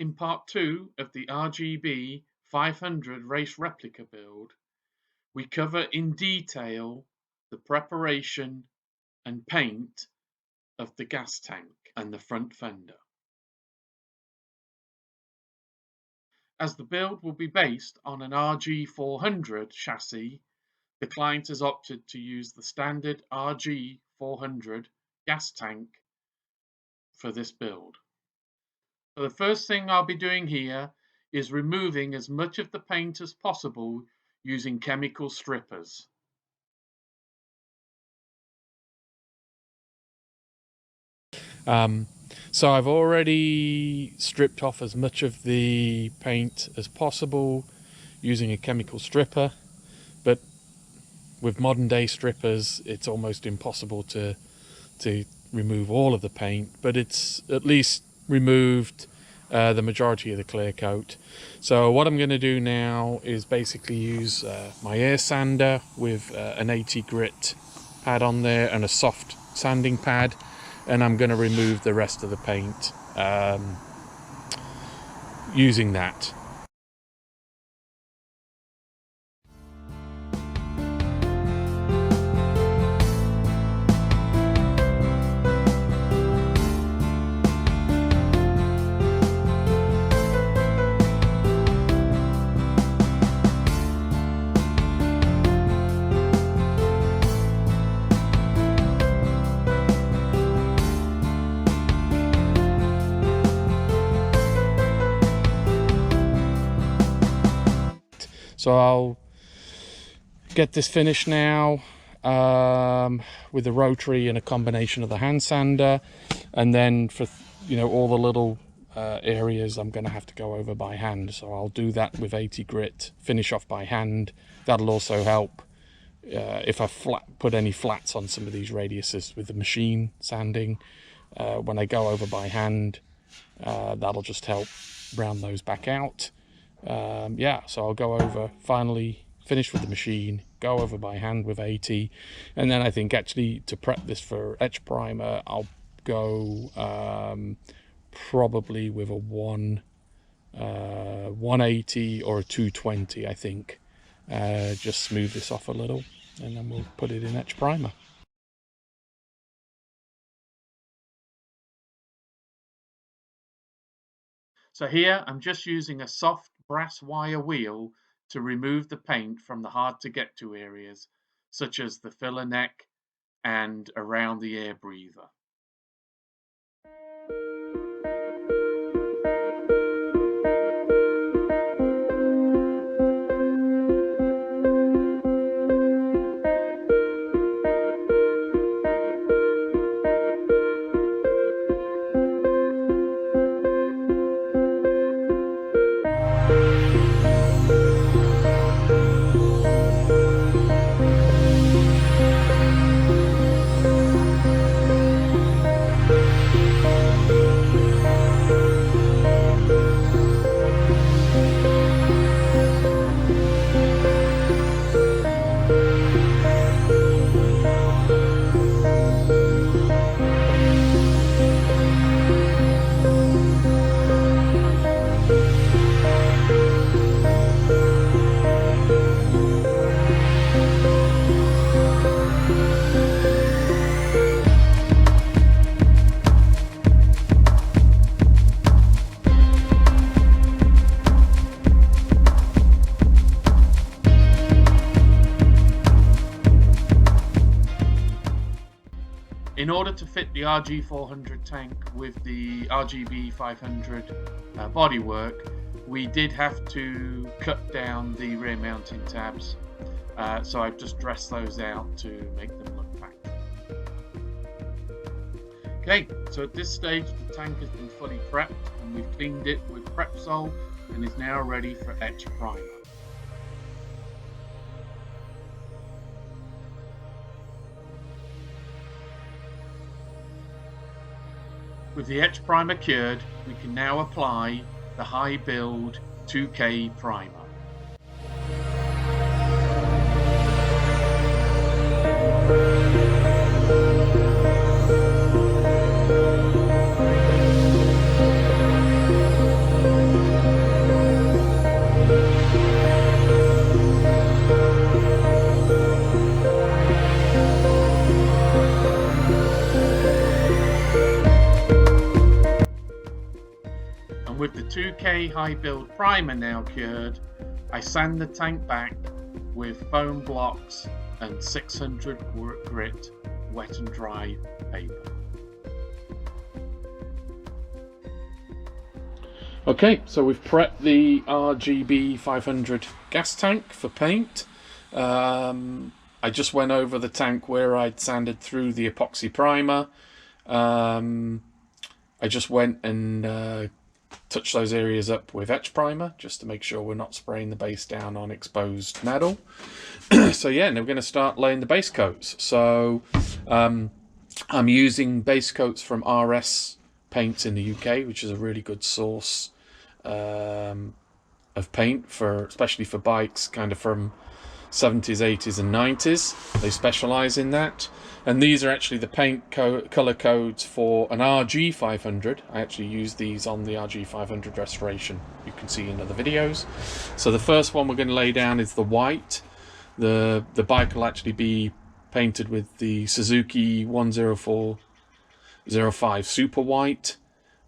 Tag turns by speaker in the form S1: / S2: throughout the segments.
S1: In part 2 of the RGB500 Race Replica Build, we cover in detail the preparation and paint of the gas tank and the front fender. As the build will be based on an RG400 chassis, the client has opted to use the standard RG400 gas tank for this build. So the first thing I'll be doing here is removing as much of the paint as possible using chemical strippers.
S2: So I've already stripped off as much of the paint as possible using a chemical stripper, but with modern day strippers it's almost impossible to remove all of the paint, but it's at least removed the majority of the clear coat. So what I'm going to do now is basically use my air sander with an 80 grit pad on there and a soft sanding pad, and I'm going to remove the rest of the paint using that. So I'll get this finished now with the rotary and a combination of the hand sander, and then for all the little areas I'm going to have to go over by hand. So I'll do that with 80 grit, finish off by hand. That'll also help if I put any flats on some of these radiuses with the machine sanding. When I go over by hand, that'll just help round those back out. So I'll go over, finally finish with the machine, go over by hand with 80, and then I think actually to prep this for etch primer, I'll go probably with a 180 or a 220, I think. Just smooth this off a little, and then we'll put it in etch primer.
S1: So here I'm just using a soft brass wire wheel to remove the paint from the hard to get to areas, such as the filler neck and around the air breather. In order to fit the RG400 tank with the RGB500 bodywork, we did have to cut down the rear mounting tabs, so I've just dressed those out to make them look factory. Okay, so at this stage the tank has been fully prepped and we've cleaned it with Prepsol and is now ready for etch primer. With the etch primer cured, we can now apply the high build 2K primer. And with the 2K high build primer now cured, I sand the tank back with foam blocks and 600 grit wet and dry paper.
S2: Okay, so we've prepped the RGB500 gas tank for paint. I just went over the tank where I'd sanded through the epoxy primer. I just went and touched those areas up with etch primer just to make sure we're not spraying the base down on exposed metal. So yeah, now we're going to start laying the base coats. So I'm using base coats from RS Paints in the UK, which is a really good source of paint for, especially for bikes, kind of from 70s, 80s and 90s. They specialize in that. And these are actually the paint color codes for an RG500. I actually use these on the RG500 restoration. You can see in other videos. So the first one we're going to lay down is the white. The bike will actually be painted with the Suzuki 10405 Super White.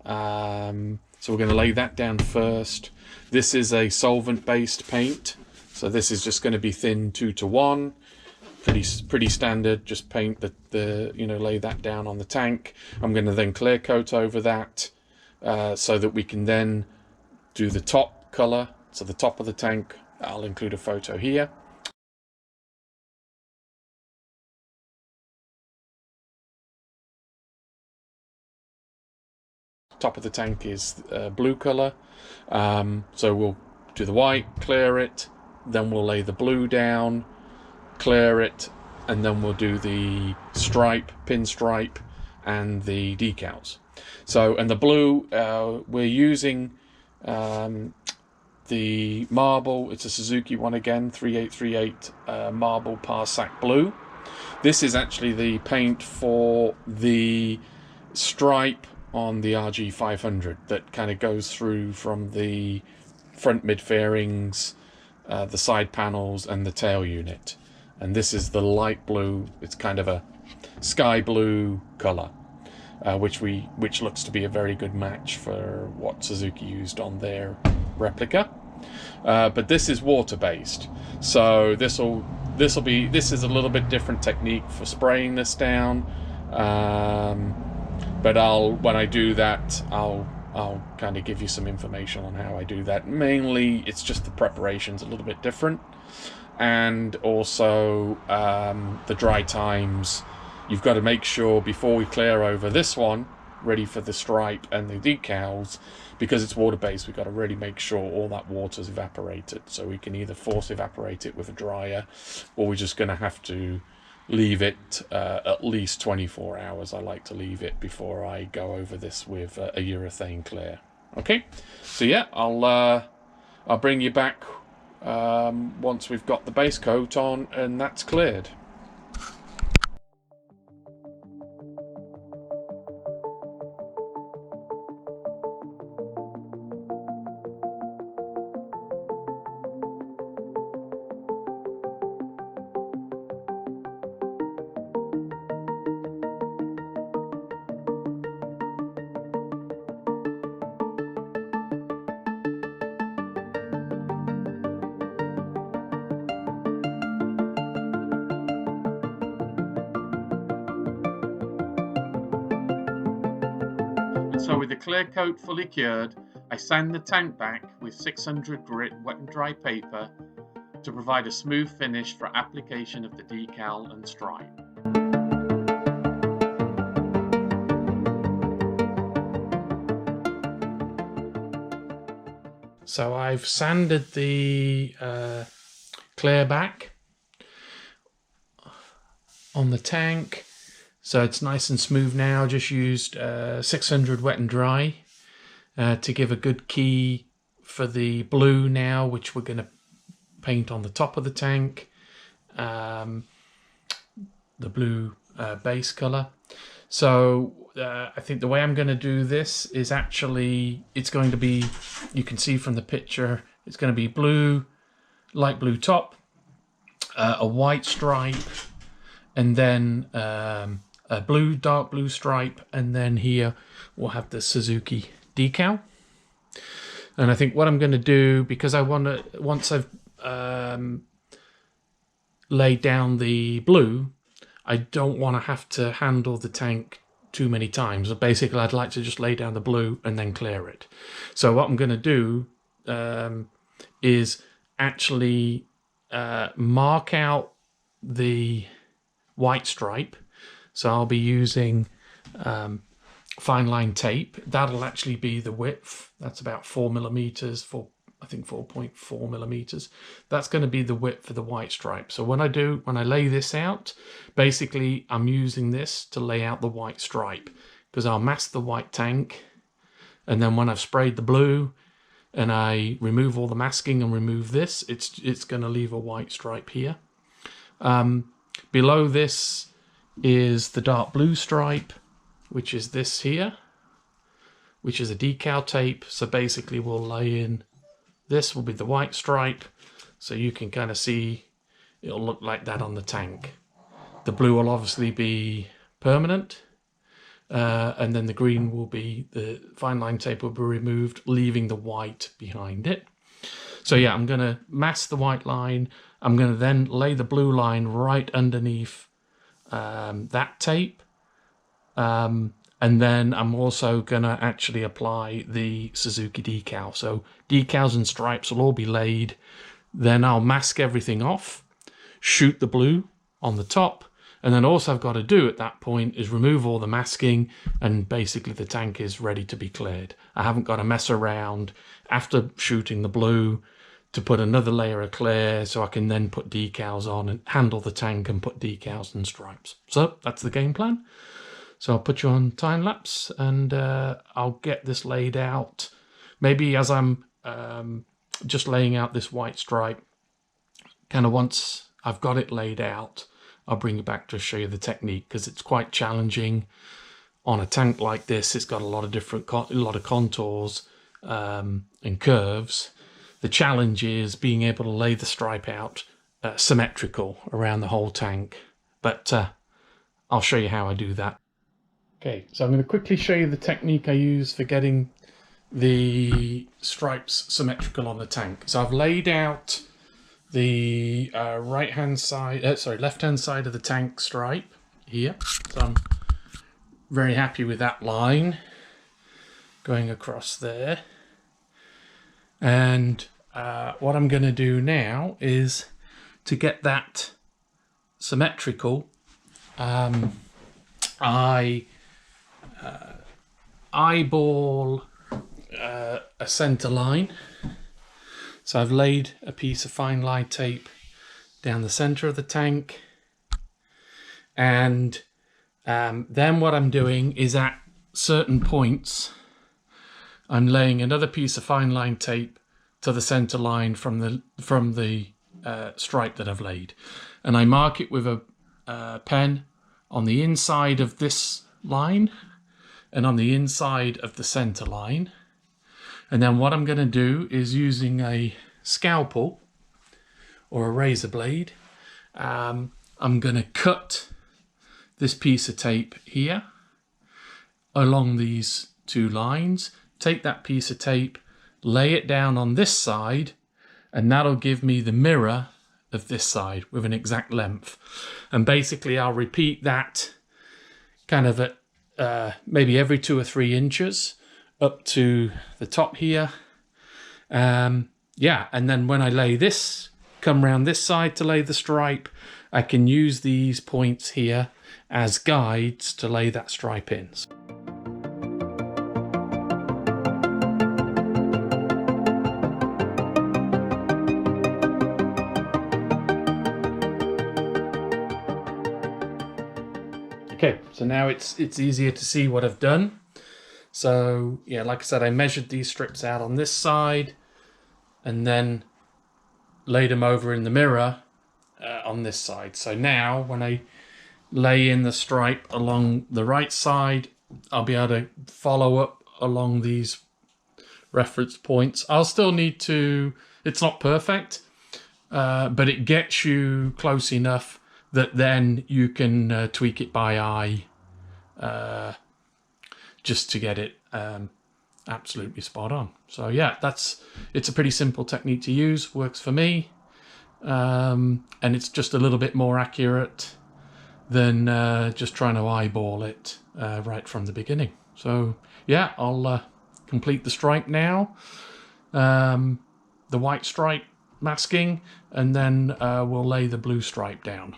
S2: So we're going to lay that down first. This is a solvent-based paint, so this is just going to be thin 2:1, pretty standard. Just paint lay that down on the tank. I'm going to then clear coat over that, so that we can then do the top color. So the top of the tank, I'll include a photo here. Top of the tank is blue color, so we'll do the white, clear it, then we'll lay the blue down, clear it, and then we'll do the stripe, pinstripe, and the decals. So, and the blue, we're using the marble. It's a Suzuki one again, 3838 marble Parsac blue. This is actually the paint for the stripe on the RG500 that kind of goes through from the front mid fairings, the side panels and the tail unit. And this is the light blue. It's kind of a sky blue color, which looks to be a very good match for what Suzuki used on their replica. But this is water based, so this is a little bit different technique for spraying this down. But when I do that, I'll kind of give you some information on how I do that. Mainly, it's just the preparation's a little bit different, and also the dry times. You've got to make sure before we clear over this one, ready for the stripe and the decals, because it's water-based, we've got to really make sure all that water's evaporated. So we can either force evaporate it with a dryer, or we're just going to have to leave it at least 24 hours. I like to leave it before I go over this with a urethane clear. Okay, so yeah, I'll bring you back once we've got the base coat on and that's cleared.
S1: So with the clear coat fully cured, I sand the tank back with 600 grit wet and dry paper to provide a smooth finish for application of the decal and stripe.
S2: So I've sanded the clear back on the tank. So it's nice and smooth now. Just used 600 wet and dry to give a good key for the blue now, which we're going to paint on the top of the tank. The blue base color. So I think the way I'm going to do this is actually, it's going to be, you can see from the picture, it's going to be blue, light blue top, a white stripe, and then a blue, dark blue stripe, and then here we'll have the Suzuki decal. And I think what I'm going to do, because I want to, once I've laid down the blue, I don't want to have to handle the tank too many times. Basically, I'd like to just lay down the blue and then clear it. So what I'm going to do is actually mark out the white stripe. So I'll be using fine line tape. That'll actually be the width. That's about 4 millimeters, I think 4.4 millimeters. That's going to be the width for the white stripe. So when I lay this out, basically I'm using this to lay out the white stripe, because I'll mask the white tank, and then when I've sprayed the blue and I remove all the masking and remove this, it's going to leave a white stripe here. Below this is the dark blue stripe, which is this here, which is a decal tape. So basically we'll lay in, this will be the white stripe, so you can kind of see it'll look like that on the tank. The blue will obviously be permanent, and then the green will be, the fine line tape will be removed, leaving the white behind it. So yeah, I'm going to mask the white line. I'm going to then lay the blue line right underneath that tape. And then I'm also going to actually apply the Suzuki decal. So decals and stripes will all be laid. Then I'll mask everything off, shoot the blue on the top. And then all I've got to do at that point is remove all the masking, and basically the tank is ready to be cleared. I haven't got to mess around after shooting the blue to put another layer of clear, so I can then put decals on and handle the tank and put decals and stripes. So that's the game plan. So I'll put you on time lapse, and I'll get this laid out. Maybe as I'm just laying out this white stripe, kind of once I've got it laid out, I'll bring you back to show you the technique, because it's quite challenging on a tank like this. It's got a lot of different, a lot of contours and curves. The challenge is being able to lay the stripe out symmetrical around the whole tank. But I'll show you how I do that. Okay, so I'm going to quickly show you the technique I use for getting the stripes symmetrical on the tank. So I've laid out the left-hand side of the tank stripe here. So I'm very happy with that line going across there. And what I'm going to do now is, to get that symmetrical, I eyeball a center line. So I've laid a piece of fine line tape down the center of the tank, and then what I'm doing is, at certain points, I'm laying another piece of fine line tape to the center line from the stripe that I've laid, and I mark it with a pen on the inside of this line and on the inside of the center line. And then what I'm going to do is, using a scalpel or a razor blade, I'm going to cut this piece of tape here along these two lines, take that piece of tape, lay it down on this side, and that'll give me the mirror of this side with an exact length. And basically I'll repeat that kind of at maybe every 2 or 3 inches up to the top here. Yeah, and then when I lay this, come round this side to lay the stripe, I can use these points here as guides to lay that stripe in. Okay, so now it's easier to see what I've done. So yeah, like I said, I measured these strips out on this side and then laid them over in the mirror on this side. So now when I lay in the stripe along the right side, I'll be able to follow up along these reference points. I'll still need to, it's not perfect, but it gets you close enough that then you can tweak it by eye, just to get it absolutely spot on. So yeah, it's a pretty simple technique to use, works for me, and it's just a little bit more accurate than just trying to eyeball it right from the beginning. So yeah, I'll complete the stripe now, the white stripe masking, and then we'll lay the blue stripe down.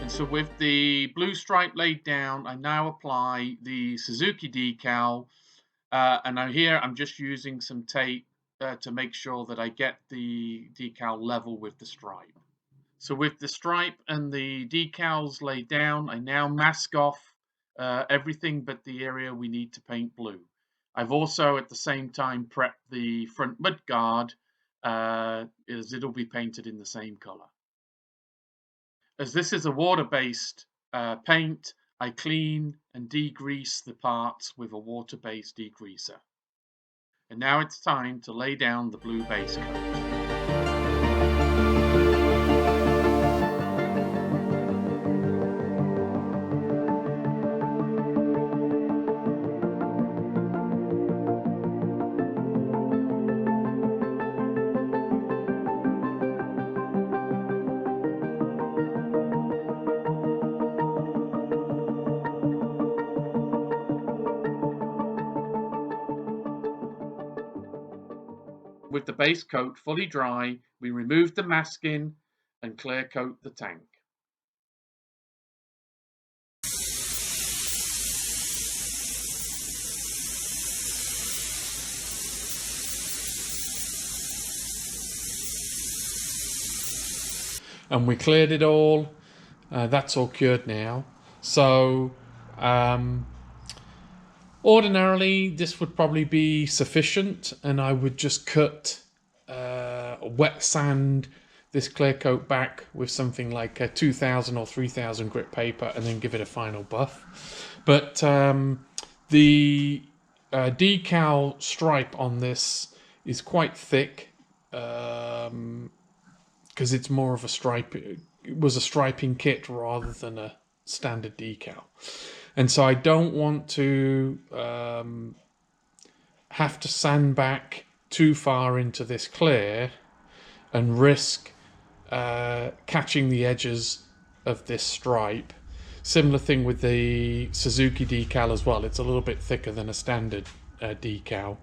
S1: So with the blue stripe laid down, I now apply the Suzuki decal, and now here I'm just using some tape to make sure that I get the decal level with the stripe. So with the stripe and the decals laid down, I now mask off everything but the area we need to paint blue. I've also at the same time prepped the front mudguard as it'll be painted in the same color. As this is a water-based paint, I clean and degrease the parts with a water-based degreaser. And now it's time to lay down the blue base coat. With the base coat fully dry, we remove the masking and clear coat the tank.
S2: And we cleared it all. That's all cured now. So ordinarily this would probably be sufficient, and I would just cut wet sand this clear coat back with something like a 2000 or 3000 grit paper and then give it a final buff. But the decal stripe on this is quite thick, because it's more of a stripe. It was a striping kit rather than a standard decal, and so I don't want to have to sand back too far into this clear and risk catching the edges of this stripe. Similar thing with the Suzuki decal as well. It's a little bit thicker than a standard decal,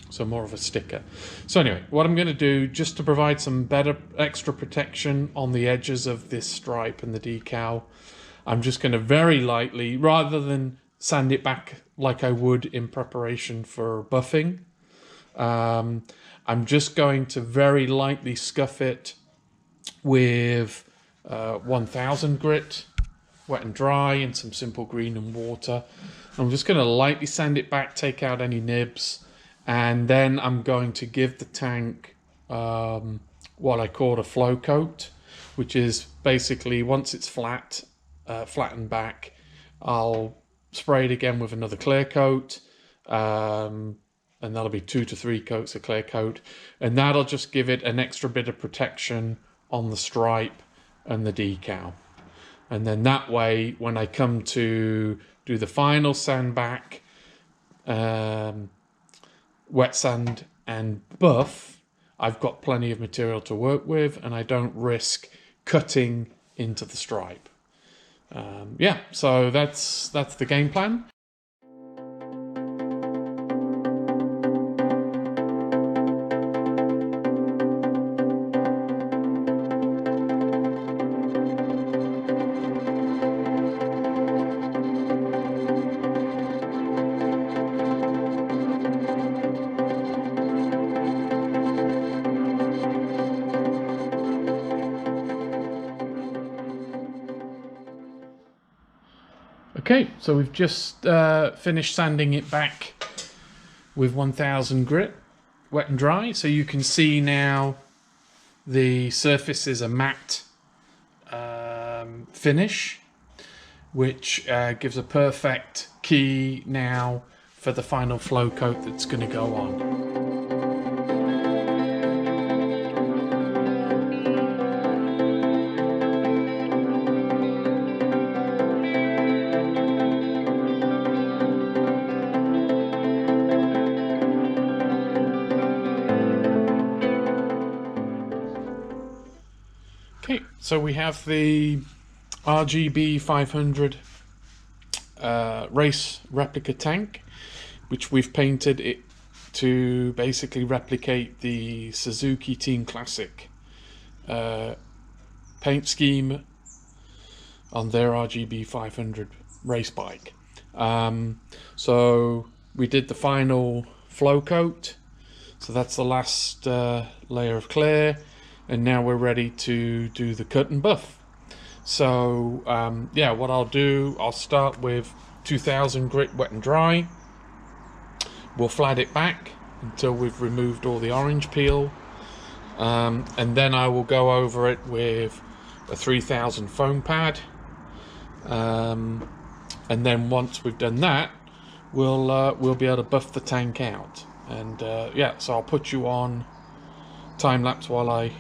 S2: so more of a sticker. So anyway, what I'm going to do, just to provide some better extra protection on the edges of this stripe and the decal, I'm just going to very lightly, rather than sand it back like I would in preparation for buffing, I'm just going to very lightly scuff it with 1000 grit, wet and dry, and some simple green and water. I'm just going to lightly sand it back, take out any nibs, and then I'm going to give the tank what I call a flow coat, which is basically once it's flattened back, I'll spray it again with another clear coat, and that'll be 2 to 3 coats of clear coat, and that'll just give it an extra bit of protection on the stripe and the decal. And then that way, when I come to do the final sand back, wet sand and buff, I've got plenty of material to work with, and I don't risk cutting into the stripe. Yeah, so that's the game plan. Okay, so we've just finished sanding it back with 1000 grit, wet and dry. So you can see now the surface is a matte finish, which gives a perfect key now for the final flow coat that's going to go on. Okay, so we have the RGB500 Race Replica tank, which we've painted it to basically replicate the Suzuki Team Classic paint scheme on their RGB500 race bike. So we did the final flow coat, so that's the last layer of clear, and now we're ready to do the cut and buff. So yeah, what I'll do, I'll start with 2000 grit wet and dry. We'll flat it back until we've removed all the orange peel, and then I will go over it with a 3000 foam pad, and then once we've done that, we'll be able to buff the tank out. And yeah, so I'll put you on time lapse while I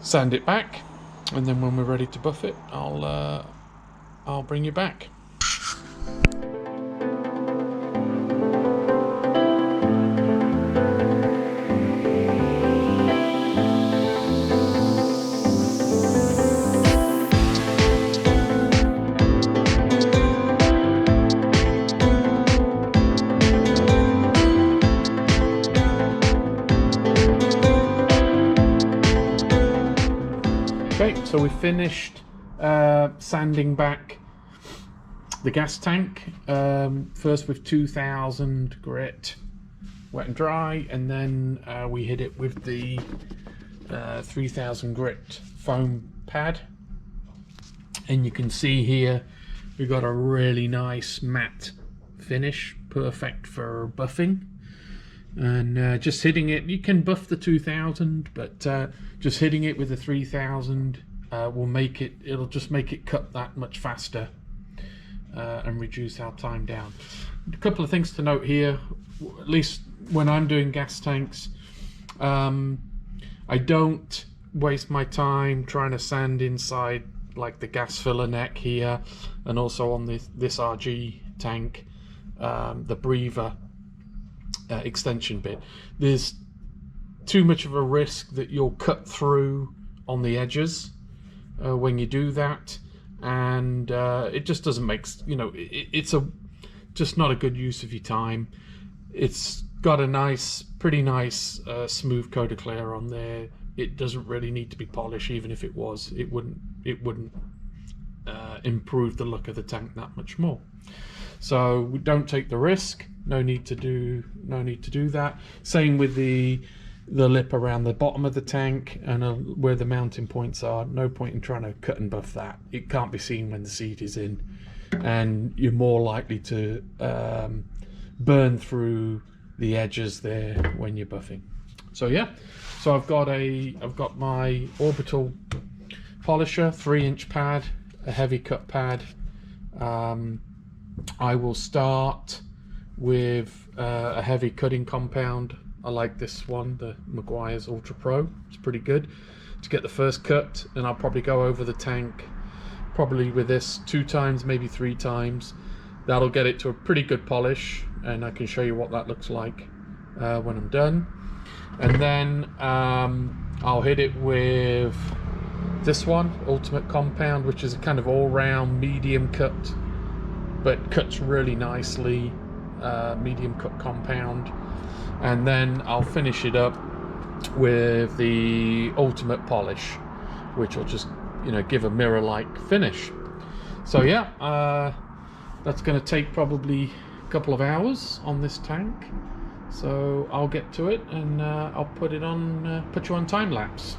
S2: sand it back, and then when we're ready to buff it, I'll bring you back. Okay, so we finished sanding back the gas tank, first with 2000 grit wet and dry, and then we hit it with the 3000 grit foam pad. And you can see here we've got a really nice matte finish, perfect for buffing. And just hitting it, you can buff the 2000, but just hitting it with the 3000 will make it, it'll just make it cut that much faster and reduce our time down. A couple of things to note here, at least when I'm doing gas tanks, I don't waste my time trying to sand inside like the gas filler neck here, and also on this RG tank, the breather extension bit. There's too much of a risk that you'll cut through on the edges when you do that, and it just doesn't make, you know, it's just not a good use of your time. It's got a nice, pretty nice smooth coat of clear on there. It doesn't really need to be polished. Even if it was, it wouldn't improve the look of the tank that much more. So we don't take the risk. No need to do that. Same with the lip around the bottom of the tank and where the mounting points are. No point in trying to cut and buff that. It can't be seen when the seat is in, and you're more likely to burn through the edges there when you're buffing. So yeah, so I've got my orbital polisher, 3-inch pad, a heavy cut pad. I will start with a heavy cutting compound. I like this one, the Meguiar's Ultra Pro. It's pretty good to get the first cut, and I'll probably go over the tank probably with this 2 times, maybe 3 times. That'll get it to a pretty good polish, and I can show you what that looks like when I'm done. And then I'll hit it with this one, Ultimate Compound, which is a kind of all-round medium cut, but cuts really nicely, medium cut compound. And then I'll finish it up with the Ultimate Polish, which will just, you know, give a mirror-like finish. So yeah, that's going to take probably a couple of hours on this tank. So I'll get to it, and I'll put you on time lapse.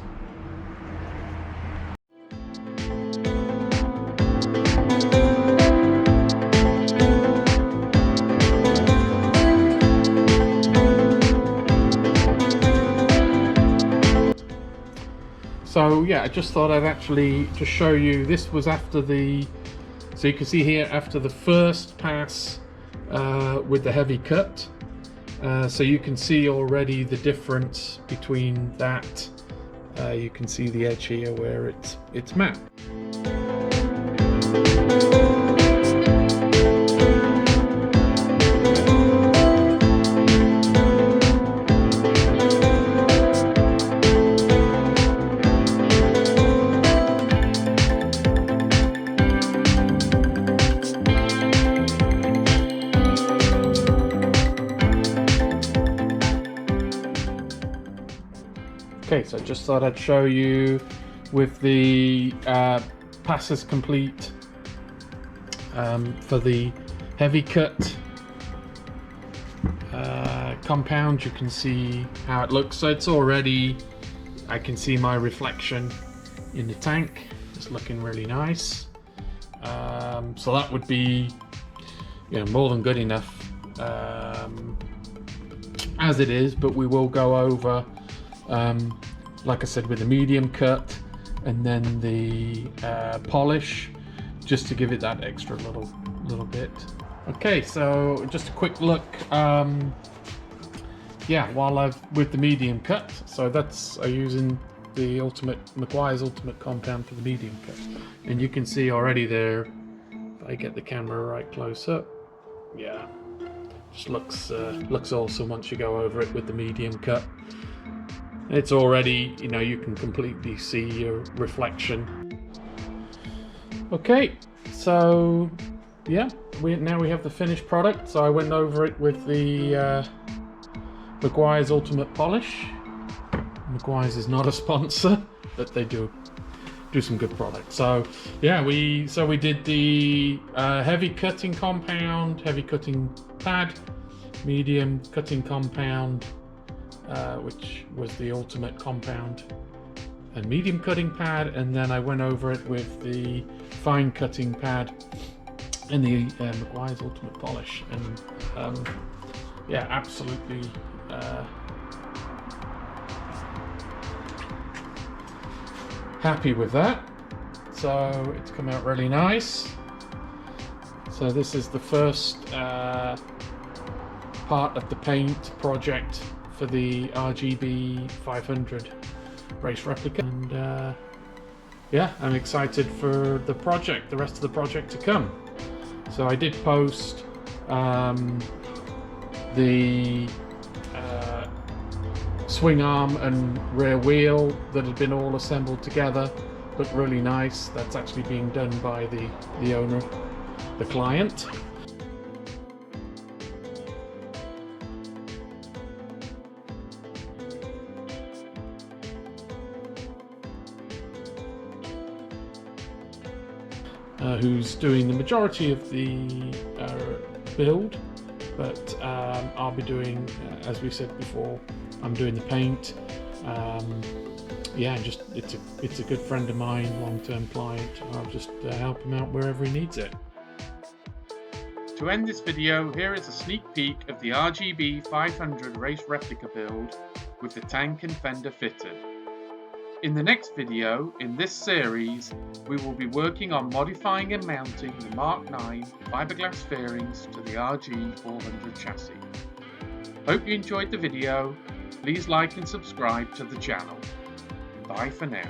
S2: So yeah, I just thought I'd actually just show you. This was after the, so you can see here after the first pass with the heavy cut. So you can see already the difference between that. You can see the edge here where it's matte. Okay, so I just thought I'd show you with the passes complete for the heavy cut compound. You can see how it looks. So it's already, I can see my reflection in the tank. It's looking really nice. So that would be, you know, more than good enough as it is, but we will go over like I said, with the medium cut and then the polish, just to give it that extra little bit. Okay, so just a quick look. Yeah, while with the medium cut, so that's using the McGuire's Ultimate Compound for the medium cut, and you can see already there. If I get the camera right close up, yeah, just looks awesome once you go over it with the medium cut. It's already, you know, you can completely see your reflection. Okay, so yeah, now we have the finished product. So I went over it with the McGuire's Ultimate Polish. McGuire's is not a sponsor, but they do some good products. So yeah, we did the heavy cutting compound, heavy cutting pad, medium cutting compound, which was the Ultimate Compound, and medium cutting pad, and then I went over it with the fine cutting pad and the McGuire's Ultimate Polish, and yeah, absolutely happy with that. So it's come out really nice. So this is the first part of the paint project for the RGB500 Race Replica, and yeah, I'm excited for the rest of the project to come. So I did post the swing arm and rear wheel that had been all assembled together, looked really nice. That's actually being done by the owner, the client. Who's doing the majority of the build, but I'll be doing, as we said before, I'm doing the paint. Yeah, just it's a good friend of mine, long-term client. I'll just help him out wherever he needs it.
S1: To end this video, here is a sneak peek of the RGB500 Race Replica Build with the tank and fender fitted. In the next video in this series, we will be working on modifying and mounting the Mark 9 fiberglass fairings to the RG400 chassis. Hope you enjoyed the video. Please like and subscribe to the channel. Bye for now.